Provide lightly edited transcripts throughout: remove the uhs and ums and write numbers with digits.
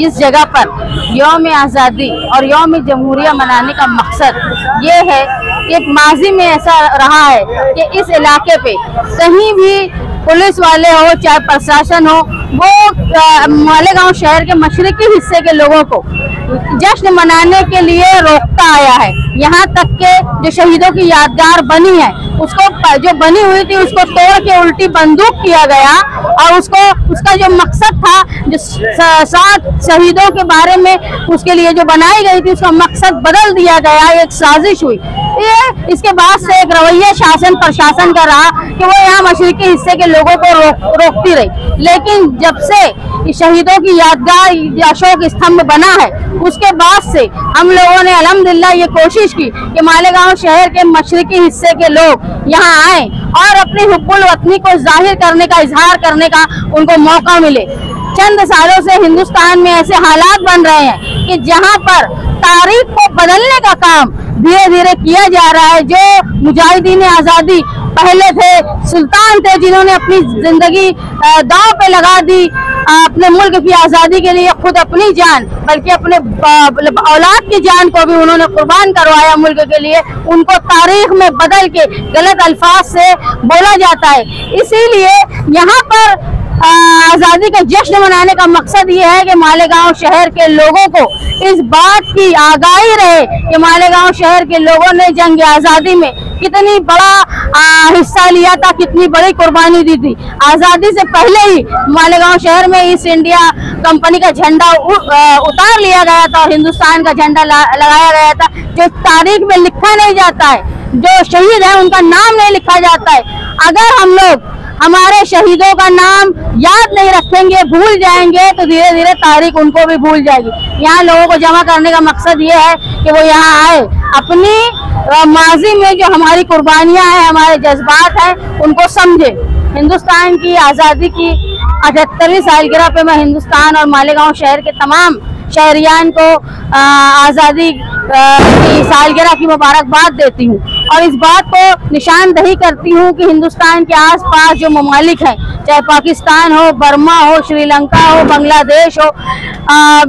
इस जगह पर यौम आज़ादी और यौम जमहूरिया मनाने का मकसद ये है कि माजी में ऐसा रहा है कि इस इलाके पे कहीं भी पुलिस वाले हो चाहे प्रशासन हो वो मालेगांव शहर के मशरकी हिस्से के लोगों को जश्न मनाने के लिए रोकता आया है। यहाँ तक के जो शहीदों की यादगार बनी है उसको जो बनी हुई थी उसको तोड़ के उल्टी बंदूक किया गया और उसका जो मकसद था जो 7 शहीदों के बारे में उसके लिए जो बनाई गई थी उसका मकसद बदल दिया गया, एक साजिश हुई। ये इसके बाद से एक रवैया शासन प्रशासन का रहा कि वो यहाँ मशरकी हिस्से के लोगों को रोकती रही। लेकिन जब से शहीदों की यादगार अशोक स्तंभ बना है उसके बाद से हम लोगों ने अल्हम्दुलिल्लाह ये कोशिश की कि मालेगांव शहर के मशरकी हिस्से के लोग यहाँ आए और अपनी हुब्बुल वतनी को जाहिर करने का, इजहार करने का उनको मौका मिले। चंद सालों से हिंदुस्तान में ऐसे हालात बन रहे हैं कि जहाँ पर तारीख को बदलने का काम धीरे धीरे किया जा रहा है। जो मुजाहिदीन आज़ादी पहले थे, सुल्तान थे जिन्होंने अपनी जिंदगी दांव पे लगा दी अपने मुल्क की आज़ादी के लिए, खुद अपनी जान बल्कि अपने औलाद की जान को भी उन्होंने कुर्बान करवाया मुल्क के लिए, उनको तारीख में बदल के गलत अल्फाज से बोला जाता है। इसीलिए यहाँ पर आज़ादी का जश्न मनाने का मकसद ये है कि मालेगांव शहर के लोगों को इस बात की आगाही रहे कि मालेगांव शहर के लोगों ने जंग आज़ादी में कितनी बड़ा हिस्सा लिया था, कितनी बड़ी कुर्बानी दी थी। आज़ादी से पहले ही मालेगांव शहर में ईस्ट इंडिया कंपनी का झंडा उतार लिया गया था और हिंदुस्तान का झंडा लगाया गया था, जो तारीख में लिखा नहीं जाता है। जो शहीद है उनका नाम नहीं लिखा जाता है। अगर हम लोग हमारे शहीदों का नाम याद नहीं रखेंगे, भूल जाएंगे, तो धीरे धीरे तारीख उनको भी भूल जाएगी। यहाँ लोगों को जमा करने का मकसद ये है कि वो यहाँ आए, अपनी माजी में जो हमारी कुर्बानियाँ हैं, हमारे जज्बात हैं, उनको समझे। हिंदुस्तान की आज़ादी की 78वीं सालगिरह पे मैं हिंदुस्तान और मालेगांव शहर के तमाम शहरियान को आज़ादी की सालगिरह की मुबारकबाद देती हूँ और इस बात को निशानदही करती हूँ कि हिंदुस्तान के आसपास जो ममालिक हैं, चाहे पाकिस्तान हो, बर्मा हो, श्रीलंका हो, बांग्लादेश हो,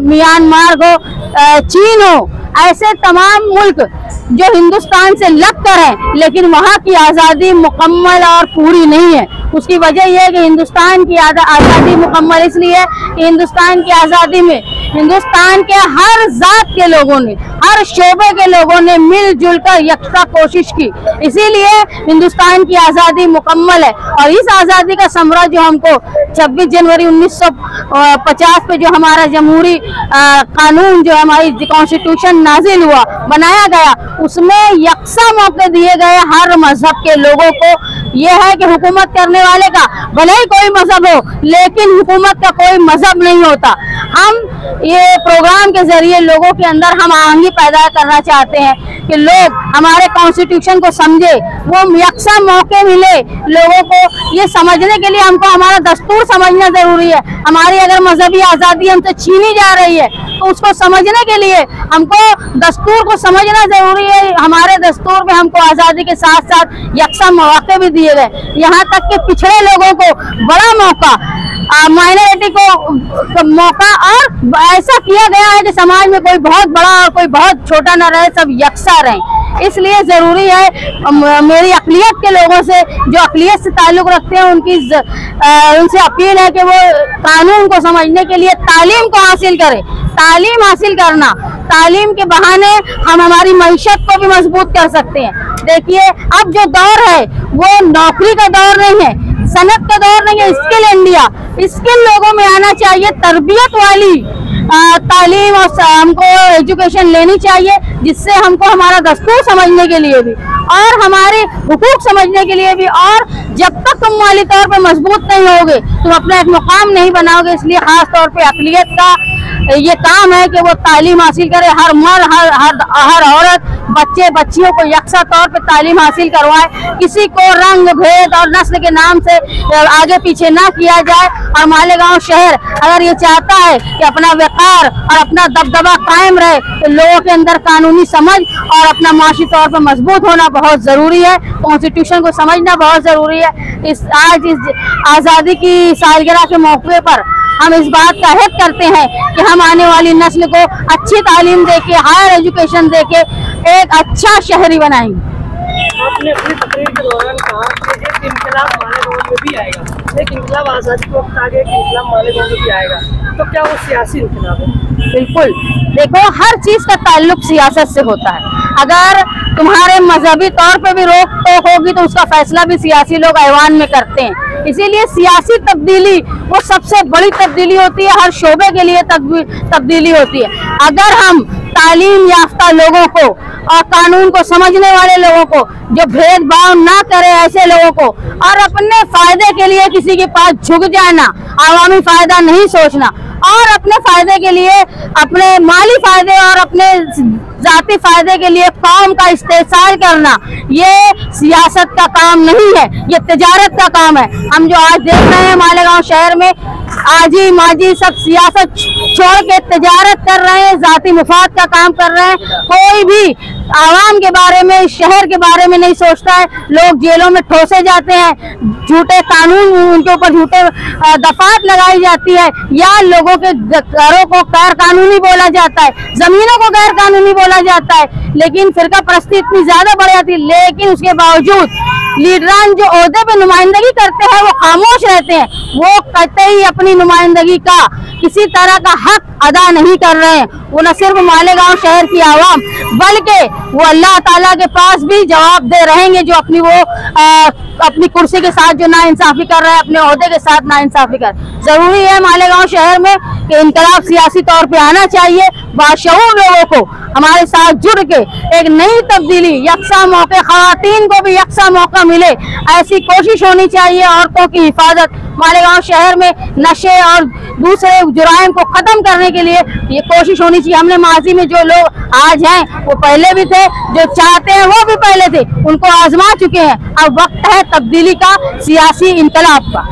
म्यांमार हो, चीन हो, ऐसे तमाम मुल्क जो हिंदुस्तान से लगकर हैं लेकिन वहाँ की आज़ादी मुकम्मल और पूरी नहीं है। उसकी वजह यह है कि हिंदुस्तान की आज़ादी मुकम्मल इसलिए है कि हिंदुस्तान की आज़ादी में हिंदुस्तान के हर जात के लोगों ने, हर शोबे के लोगों ने मिलजुल कर यकसा कोशिश की, इसीलिए हिंदुस्तान की आज़ादी मुकम्मल है। और इस आज़ादी का समरा जो हमको 26 जनवरी 1950 पे जो हमारा जमहूरी कानून, जो हमारी कॉन्स्टिट्यूशन नाजिल हुआ, बनाया गया, उसमें यकसा मौके दिए गए हर मजहब के लोगों को। यह है कि हुकूमत करने वाले का भले ही कोई मजहब हो लेकिन हुकूमत का कोई मजहब नहीं होता। हम ये प्रोग्राम के जरिए लोगों के अंदर हम आहंगी पैदा करना चाहते हैं कि लोग हमारे कॉन्स्टिट्यूशन को समझे, वो यकसा मौके मिले लोगों को। ये समझने के लिए हमको हमारा दस्तूर समझना जरूरी है। हमारी अगर मजहबी आज़ादी हमसे छीनी जा रही है तो उसको समझने के लिए हमको दस्तूर को समझना जरूरी है। हमारे दस्तूर में हमको आज़ादी के साथ साथ यकसा मौके भी दिए गए, यहाँ तक कि पिछड़े लोगों को बड़ा मौका, माइनॉरिटी को मौका, और ऐसा किया गया है कि समाज में कोई बहुत बड़ा और कोई बहुत छोटा न रहे, सब यकसा रहें। इसलिए ज़रूरी है मेरी अक़लियत के लोगों से, जो अक़लियत से ताल्लुक़ रखते हैं, उनसे अपील है कि वो कानून को समझने के लिए तालीम को हासिल करें। तालीम हासिल करना, तालीम के बहाने हम हमारी मईशत को भी मजबूत कर सकते हैं। देखिए अब जो दौर है वो नौकरी का दौर नहीं है, सनत का दौर नहीं है, स्किल इंडिया, स्किल लोगों में आना चाहिए। तरबियत वाली तालीम और हमको एजुकेशन लेनी चाहिए, जिससे हमको हमारा दस्तूर समझने के लिए भी और हमारे हुकूक समझने के लिए भी, और जब तक तुम माली तौर पे मजबूत नहीं होगे तुम अपना एक मुकाम नहीं बनाओगे। इसलिए खास तौर पे अक़लियत का ये काम है कि वो तालीम हासिल करे। हर मर्द, हर औरत, बच्चे बच्चियों को यकसा तौर पे तालीम हासिल करवाए। किसी को रंग भेद और नस्ल के नाम से आगे पीछे ना किया जाए। और मालेगांव शहर अगर ये चाहता है कि अपना वक़ार और अपना दबदबा कायम रहे तो लोगों के अंदर कानूनी समझ और अपना माशी तौर पर मजबूत होना बहुत ज़रूरी है। कॉन्स्टिट्यूशन को समझना बहुत ज़रूरी है। आज इस आज़ादी की सालगिरह के मौके पर हम इस बात का हित करते हैं कि हम आने वाली नस्ल को अच्छी तालीम देके, हायर एजुकेशन देके एक अच्छा शहरी बनाएंगे। आपने अपनी तकरीर के दौरान कहा कि एक इनकलाब मालेगांव में भी आएगा, एक इनकलाब आज़ादी के वक्त आगे, एक इनकलाब मालेगांव में भी आएगा, तो क्या वो सियासी इनकलाब है? बिल्कुल, देखो हर चीज का ताल्लुक सियासत से होता है। अगर तुम्हारे मजहबी तौर पे भी रोक टोक होगी तो उसका फैसला भी सियासी लोग ऐवान में करते हैं। इसीलिए सियासी तब्दीली वो सबसे बड़ी तब्दीली होती है, हर शोबे के लिए तब्दीली होती है। अगर हम तालीम याफ्ता लोगों को और कानून को समझने वाले लोगों को, जो भेदभाव ना करे ऐसे लोगों को, और अपने फायदे के लिए किसी के पास झुक जाना, आवामी फायदा नहीं सोचना और अपने फायदे के लिए, अपने माली फायदे और अपने जाती फायदे के लिए कौम का इस्तेसाल करना, ये सियासत का काम नहीं है, ये तिजारत का काम है। हम जो आज देख रहे हैं मालेगांव शहर में आजी माजी सब सियासत छोड़ के तिजारत कर रहे हैं, जाती मुफाद का काम कर रहे हैं। कोई भी आवाम के बारे में, शहर के बारे में नहीं सोचता है। लोग जेलों में ठोसे जाते हैं, झूठे कानून उनके ऊपर झूठे दफात लगाई जाती है, या लोगों के घरों को गैर कानूनी बोला जाता है, जमीनों को गैर कानूनी बोला जाता है। लेकिन फिरका परस्ती इतनी ज्यादा बढ़ जाती है, लेकिन उसके बावजूद लीडरान जो ओहदे पे नुमाइंदगी करते हैं वो खामोश रहते हैं। वो कतई अपनी नुमाइंदगी का किसी तरह का हक अदा नहीं कर रहे हैं। वो न सिर्फ मालेगांव शहर की आवाम बल्कि वो अल्लाह ताला के पास भी जवाब दे रहेंगे, जो अपनी कुर्सी के साथ जो नाइंसाफी कर रहे हैं, अपने ओहदे के साथ नाइंसाफी कर। जरूरी है मालेगांव शहर में कि इनकलाब सियासी तौर पे आना चाहिए। बाशऊर लोगों को हमारे साथ जुड़ के एक नई तब्दीली, यकसा मौके, खवातीन को भी यकसा मौका मिले, ऐसी कोशिश होनी चाहिए। औरतों की हिफाजत, मालेगांव शहर में नशे और दूसरे जुराइम को खत्म करने के लिए ये कोशिश होनी चाहिए। हमने माजी में जो लोग आज हैं वो पहले भी थे, जो चाहते हैं वो भी पहले थे, उनको आजमा चुके हैं। अब वक्त है तब्दीली का, सियासी इनकलाब का।